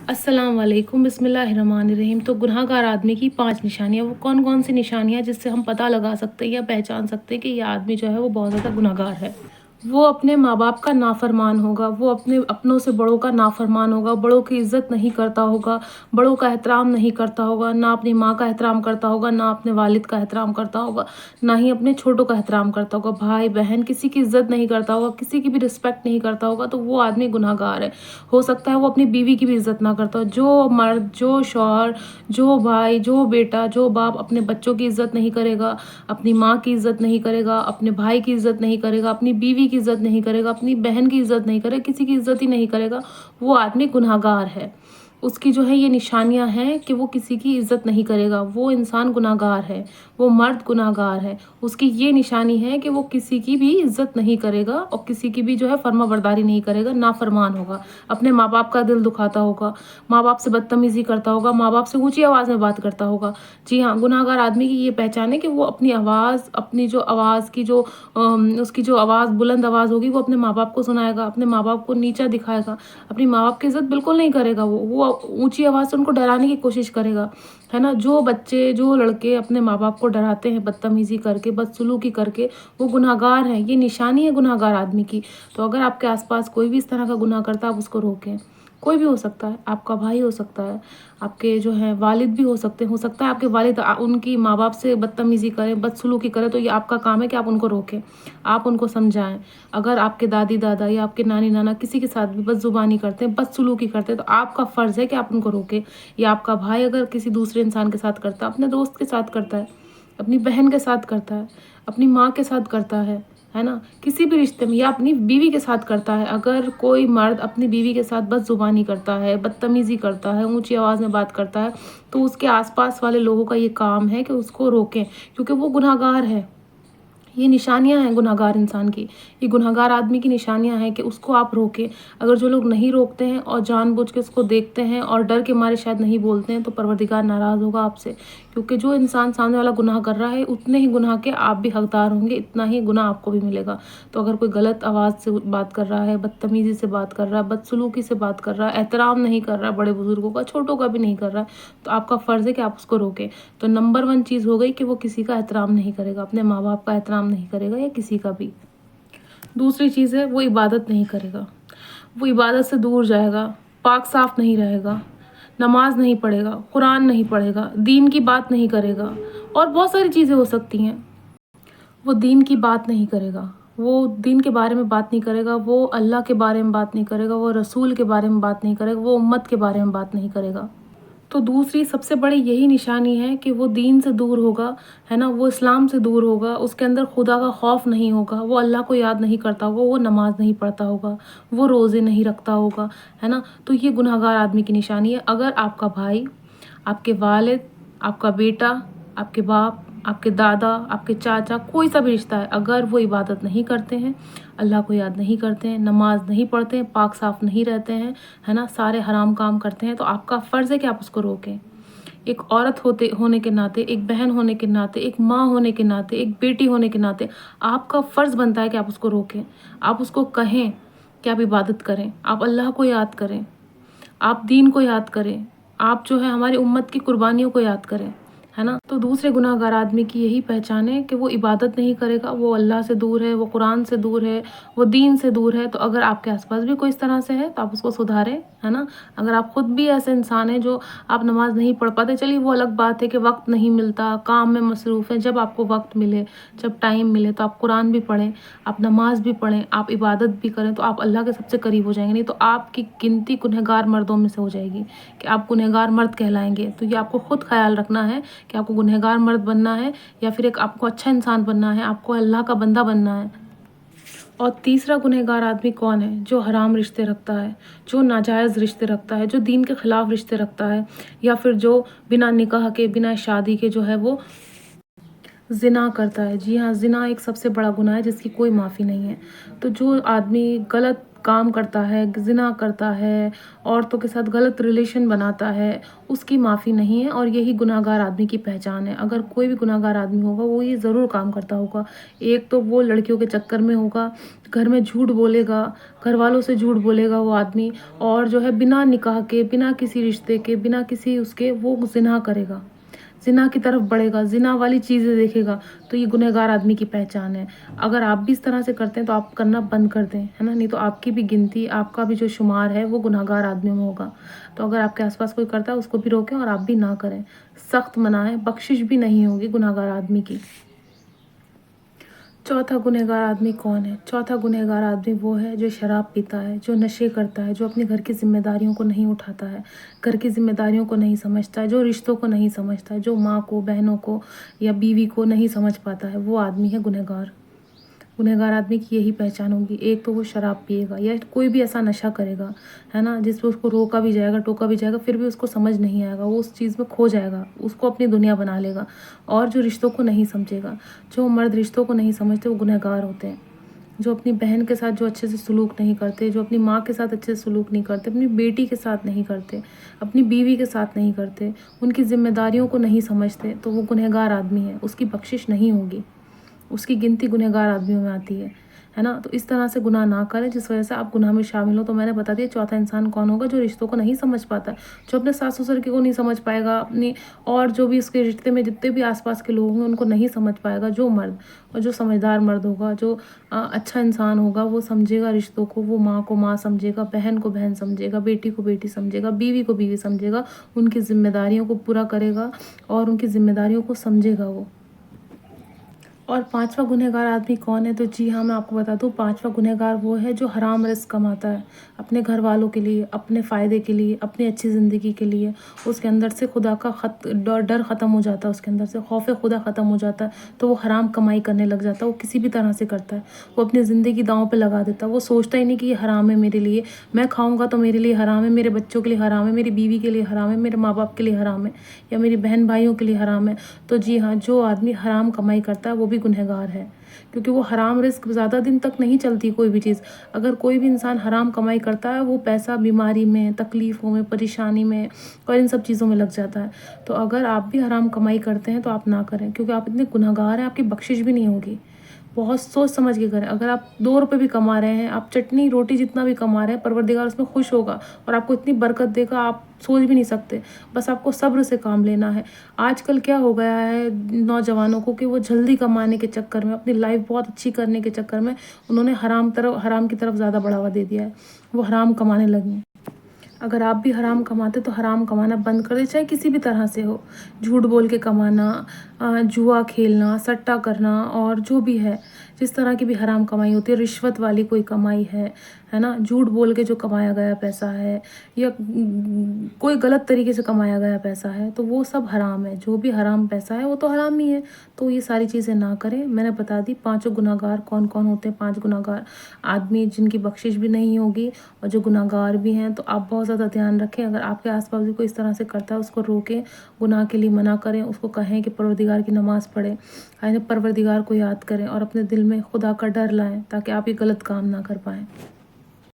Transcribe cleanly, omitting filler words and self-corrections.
अस्सलाम वालेकुम, बिस्मिल्लाहिर्रहमानिर्रहीम। तो गुनहगार आदमी की 5 निशानियाँ, वो कौन कौन सी निशानियाँ जिससे हम पता लगा सकते हैं या पहचान सकते हैं कि ये आदमी जो है वो बहुत ज़्यादा गुनहगार है। वो अपने माँ बाप का नाफरमान होगा, वो अपने अपनों से बड़ों का नाफरमान होगा, बड़ों की इज़्ज़त नहीं करता होगा, बड़ों का एहतराम नहीं करता होगा, ना अपनी माँ का एहतराम करता होगा, ना अपने वालिद का एहतराम करता होगा, ना ही अपने छोटों का एहतराम करता होगा, भाई बहन किसी की इज़्ज़त नहीं करता होगा, किसी की भी रिस्पेक्ट नहीं करता होगा, तो वो आदमी गुनहगार है। हो सकता है वो अपनी बीवी की भी इज़्ज़त ना करता हो। जो मर्द, जो शौहर, जो भाई, जो बेटा, जो बाप अपने बच्चों की इज़्ज़त नहीं करेगा, अपनी माँ की इज़्ज़त नहीं करेगा, अपने भाई की इज़्ज़त नहीं करेगा, अपनी बीवी की इज़्ज़त नहीं करेगा, अपनी बहन की इज़्ज़त नहीं करेगा, किसी की इज़्ज़त ही नहीं करेगा, वो आदमी गुनहगार है। उसकी जो है ये निशानियाँ हैं कि वो किसी की इज़्ज़त नहीं करेगा, वो इंसान गुनहगार है, वो मर्द गुनहगार है। उसकी ये निशानी है कि वो किसी की भी इज़्ज़त नहीं करेगा और किसी की भी जो है फर्माबरदारी नहीं करेगा, नाफरमान होगा, अपने माँ बाप का दिल दुखाता होगा, माँ बाप से बदतमीज़ी करता होगा, माँ बाप से ऊँची आवाज़ में बात करता होगा। जी हाँ, गुनहगार आदमी की ये पहचान है कि वो अपनी आवाज़, अपनी जो आवाज़ की जो उसकी जो आवाज़ बुलंद आवाज़ होगी वो अपने माँ बाप को सुनाएगा, अपने माँ बाप को नीचा दिखाएगा, अपनी माँ बाप की इज़्ज़त बिल्कुल नहीं करेगा, वो ऊँची आवाज़ से उनको डराने की कोशिश करेगा, है ना? जो बच्चे, जो लड़के अपने माँ बाप को डराते हैं बदतमीज़ी करके, बदसलूकी करके, वो गुनहगार हैं। ये निशानी है गुनहगार आदमी की। तो अगर आपके आस-पास कोई भी इस तरह का गुनाह करता है, आप उसको रोकें। कोई भी हो सकता है, आपका भाई हो सकता है, आपके जो हैं वालिद भी हो सकते हैं, हो सकता है आपके वालिद उनकी माँ बाप से बदतमीज़ी करें, बदसलूकी करें, तो ये आपका काम है कि आप उनको रोकें, आप उनको समझाएँ। अगर आपके दादी-दादा या आपके नानी-नाना किसी के साथ भी बदज़ुबानी करते हैं, बदसलूकी करते हैं, तो आपका फ़र्ज़ है कि आप उनको रोकें। या आपका भाई अगर किसी दूसरे इंसान के साथ करता है, अपने दोस्त के साथ करता है, अपनी बहन के साथ करता है, अपनी माँ के साथ करता है ना? किसी भी रिश्ते में या अपनी बीवी के साथ करता है, अगर कोई मर्द अपनी बीवी के साथ बदज़ुबानी करता है, बदतमीज़ी करता है, ऊँची आवाज़ में बात करता है, तो उसके आस-पास वाले लोगों का ये काम है कि उसको रोकें, क्योंकि वो गुनहगार है। ये निशानियाँ हैं गुनहगार इंसान की, ये गुनहगार आदमी की निशानियाँ हैं कि उसको आप रोकें। अगर जो लोग नहीं रोकते हैं और जानबूझ के उसको देखते हैं और डर के मारे शायद नहीं बोलते हैं, तो परवरदिगार नाराज़ होगा आपसे, क्योंकि जो इंसान सामने वाला गुनाह कर रहा है, उतने ही गुनाह के आप भी हकदार होंगे, इतना ही गुनाह आपको भी मिलेगा। तो अगर कोई गलत आवाज़ से बात कर रहा है, बदतमीज़ी से बात कर रहा है, बदसलूकी से बात कर रहा है, एहतराम नहीं कर रहा है बड़े बुज़ुर्गों का, छोटों का भी नहीं कर रहा है, तो आपका फ़र्ज़ है कि आप उसको रोकें। तो नंबर 1 चीज़ हो गई कि वो किसी का एहतराम नहीं करेगा, अपने माँ बाप का एहतराम नहीं करेगा या किसी का भी। दूसरी चीज़ है वो इबादत नहीं करेगा, वो इबादत से दूर जाएगा, पाक साफ नहीं रहेगा, नमाज नहीं पढ़ेगा, कुरान नहीं पढ़ेगा, दीन की बात नहीं करेगा, और बहुत सारी चीज़ें हो सकती हैं। वो दीन की बात नहीं करेगा, वो दीन के बारे में बात नहीं करेगा, वो अल्लाह के बारे में बात नहीं करेगा, वो रसूल के बारे में बात नहीं करेगा, वो उम्मत के बारे में बात नहीं करेगा। तो दूसरी सबसे बड़ी यही निशानी है कि वो दीन से दूर होगा, है ना? वो इस्लाम से दूर होगा, उसके अंदर खुदा का खौफ नहीं होगा, वो अल्लाह को याद नहीं करता होगा, वो नमाज़ नहीं पढ़ता होगा, वो रोज़े नहीं रखता होगा, है ना? तो ये गुनहगार आदमी की निशानी है। अगर आपका भाई, आपके वालिद, आपका बेटा, आपके बाप, आपके दादा, आपके चाचा, कोई सा भी रिश्ता है, अगर वो इबादत नहीं करते हैं, अल्लाह को याद नहीं करते हैं, नमाज नहीं पढ़ते हैं, पाक साफ नहीं रहते हैं, है ना? सारे हराम काम करते हैं, तो आपका फ़र्ज़ है कि आप उसको रोकें। एक औरत होने के नाते, एक बहन होने के नाते, एक माँ होने के नाते, एक बेटी होने के नाते, आपका फ़र्ज़ बनता है कि आप उसको रोकें। आप उसको कहें कि आप इबादत करें, आप अल्लाह को याद करें, आप दीन को याद करें, आप जो है हमारी उम्मत की कुर्बानियों को याद करें, है ना? तो दूसरे गुनाहगार आदमी की यही पहचान है कि वो इबादत नहीं करेगा, वो अल्लाह से दूर है, वो कुरान से दूर है, वो दीन से दूर है। तो अगर आपके आस-पास भी कोई इस तरह से है, तो आप उसको सुधारें, है ना? अगर आप खुद भी ऐसे इंसान हैं जो आप नमाज़ नहीं पढ़ पाते, चलिए वो अलग बात है कि वक़्त नहीं मिलता, काम में मसरूफ़ हैं, जब आपको वक़्त मिले, जब टाइम मिले, तो आप कुरान भी पढ़ें, आप नमाज़ भी पढ़ें, आप इबादत भी करें, तो आप अल्लाह के सबसे करीब हो जाएँगे। नहीं तो आपकी गिनती गुनहगार मर्दों में से हो जाएगी कि आप गुनहगार मर्द कहलाएँगे। तो ये आपको खुद ख़याल रखना है कि आपको गुनहगार मर्द बनना है या फिर एक आपको अच्छा इंसान बनना है, आपको अल्लाह का बंदा बनना है। और तीसरा गुनहगार आदमी कौन है? जो हराम रिश्ते रखता है, जो नाजायज़ रिश्ते रखता है, जो दीन के ख़िलाफ़ रिश्ते रखता है, या फिर जो बिना निकाह के, बिना शादी के जो है वो ज़िना करता है। जी हाँ, ज़िना एक सबसे बड़ा गुनाह है जिसकी कोई माफ़ी नहीं है। तो जो आदमी गलत کام کرتا ہے، زنا کرتا ہے، عورتوں کے ساتھ غلط ریلیشن بناتا ہے، اس کی معافی نہیں ہے، اور یہی گناہ گار آدمی کی پہچان ہے۔ اگر کوئی بھی گناہ گار آدمی ہوگا وہ یہ ضرور کام کرتا ہوگا۔ ایک تو وہ لڑکیوں کے چکر میں ہوگا، گھر میں جھوٹ بولے گا، گھر والوں سے جھوٹ بولے گا وہ آدمی، اور جو ہے بنا نکاح کے، بنا کسی رشتے کے، بنا کسی اس کے وہ زنا کرے گا، زنا کی طرف بڑھے گا، زنا والی چیزیں دیکھے گا، تو یہ گنہگار آدمی کی پہچان ہے۔ اگر آپ بھی اس طرح سے کرتے ہیں تو آپ کرنا بند کر دیں، ہے نا، نہیں تو آپ کی بھی گنتی، آپ کا بھی جو شمار ہے وہ گنہگار آدمیوں میں ہوگا۔ تو اگر آپ کے آس پاس کوئی کرتا ہے اس کو بھی روکیں اور آپ بھی نہ کریں، سخت منع ہے، بخشش بھی نہیں ہوگی گنہگار آدمی کی۔ چوتھا گنہگار آدمی کون ہے؟ چوتھا گنہگار آدمی وہ ہے جو شراب پیتا ہے، جو نشے کرتا ہے، جو اپنے گھر کی ذمہ داریوں کو نہیں اٹھاتا ہے، گھر کی ذمہ داریوں کو نہیں سمجھتا ہے، جو رشتوں کو نہیں سمجھتا ہے، جو ماں کو، بہنوں کو یا بیوی کو نہیں سمجھ پاتا ہے، وہ آدمی ہے گنہگار۔ گنہگار آدمی کی یہی پہچان ہوگی۔ ایک تو وہ شراب پیے گا یا کوئی بھی ایسا نشہ کرے گا، ہے نا، جس پہ اس کو روکا بھی جائے گا، ٹوکا بھی جائے گا، پھر بھی اس کو سمجھ نہیں آئے گا، وہ اس چیز میں کھو جائے گا، اس کو اپنی دنیا بنا لے گا، اور جو رشتوں کو نہیں سمجھے گا۔ جو مرد رشتوں کو نہیں سمجھتے وہ گنہگار ہوتے ہیں۔ جو اپنی بہن کے ساتھ جو اچھے سے سلوک نہیں کرتے، جو اپنی ماں کے ساتھ اچھے سے سلوک نہیں کرتے، اپنی بیٹی کے ساتھ نہیں کرتے، اپنی بیوی کے ساتھ نہیں کرتے، ان کی ذمہ داریوں کو نہیں سمجھتے، تو وہ گنہگار آدمی ہے، اس کی بخشش نہیں ہوگی، اس کی گنتی گنہگار آدمیوں میں آتی ہے نا۔ تو اس طرح سے گناہ نہ کریں جس وجہ سے آپ گناہ میں شامل ہو۔ تو میں نے بتا دیا چوتھا انسان کون ہوگا، جو رشتوں کو نہیں سمجھ پاتا ہے، جو اپنے ساس سسر کو نہیں سمجھ پائے گا، اپنی اور جو بھی اس کے رشتے میں جتنے بھی آس پاس کے لوگ ہیں ان کو نہیں سمجھ پائے گا۔ جو مرد، اور جو سمجھدار مرد ہوگا، جو اچھا انسان ہوگا، وہ سمجھے گا رشتوں کو، وہ ماں کو ماں سمجھے گا، بہن کو بہن سمجھے گا، بیٹی کو بیٹی سمجھے گا، بیوی کو بیوی سمجھے گا، ان کی ذمہ داریوں کو پورا کرے گا اور ان کی ذمہ داریوں کو سمجھے گا وہ۔ اور پانچواں گنہگار آدمی کون ہے؟ تو جی ہاں، میں آپ کو بتا دوں، پانچواں گنہگار وہ ہے جو حرام رزق کماتا ہے اپنے گھر والوں کے لیے، اپنے فائدے کے لیے، اپنی اچھی زندگی کے لیے۔ اس کے اندر سے خدا کا ڈر ختم ہو جاتا ہے، اس کے اندر سے خوف خدا ختم ہو جاتا ہے، تو وہ حرام کمائی کرنے لگ جاتا ہے۔ وہ کسی بھی طرح سے کرتا ہے، وہ اپنی زندگی داؤں پہ لگا دیتا ہے۔ وہ سوچتا ہی نہیں کہ یہ حرام ہے میرے لیے، میں کھاؤں گا تو میرے لیے حرام ہے، میرے بچوں کے لیے حرام ہے، میری بیوی کے لیے حرام ہے، میرے ماں باپ کے لیے حرام ہے، یا میری بہن بھائیوں کے لیے حرام ہے۔ تو جی ہاں، جو آدمی حرام کمائی کرتا ہے وہ بھی گنہگار ہے، کیونکہ وہ حرام رزق زیادہ دن تک نہیں چلتی کوئی بھی چیز۔ اگر کوئی بھی انسان حرام کمائی کرتا ہے، وہ پیسہ بیماری میں، تکلیفوں میں، پریشانی میں اور ان سب چیزوں میں لگ جاتا ہے۔ تو اگر آپ بھی حرام کمائی کرتے ہیں تو آپ نہ کریں، کیونکہ آپ اتنے گنہگار ہیں، آپ کی بخشش بھی نہیں ہوگی۔ بہت سوچ سمجھ کے کریں۔ اگر آپ 2 روپے بھی کما رہے ہیں، آپ چٹنی روٹی جتنا بھی کما رہے ہیں، پروردگار اس میں خوش ہوگا اور آپ کو اتنی برکت دے گا، آپ سوچ بھی نہیں سکتے۔ بس آپ کو صبر سے کام لینا ہے۔ آج کل کیا ہو گیا ہے نوجوانوں کو کہ وہ جلدی کمانے کے چکر میں، اپنی لائف بہت اچھی کرنے کے چکر میں انہوں نے حرام کی طرف زیادہ بڑھاوا دے دیا ہے، وہ حرام کمانے لگے ہیں۔ اگر آپ بھی حرام کماتے تو حرام کمانا بند کر دیں، چاہے کسی بھی طرح سے ہو، جھوٹ بول کے کمانا، جوا کھیلنا، سٹا کرنا، اور جو بھی ہے، جس طرح کی بھی حرام کمائی ہوتی ہے، رشوت والی کوئی کمائی ہے نا، جھوٹ بول کے جو کمایا گیا پیسہ ہے، یا کوئی غلط طریقے سے کمایا گیا پیسہ ہے، تو وہ سب حرام ہے۔ جو بھی حرام پیسہ ہے وہ تو حرام ہی ہے، تو یہ ساری چیزیں نہ کریں۔ میں نے بتا دی 5 گنہگار کون کون ہوتے ہیں، 5 گنہگار آدمی جن کی بخشش بھی نہیں ہوگی اور جو گنہگار بھی ہیں۔ تو آپ بہت زیادہ دھیان رکھیں، اگر آپ کے آس پاس بھی کوئی اس طرح سے کرتا ہے اس کو روکیں، گناہ کے لیے منع کریں، اس کو کہیں کہ پروردگار کی نماز پڑھیں، پروردگار کو یاد کریں اور اپنے دل میں خدا کا ڈر لائیں تاکہ آپ یہ غلط کام نہ کر پائیں۔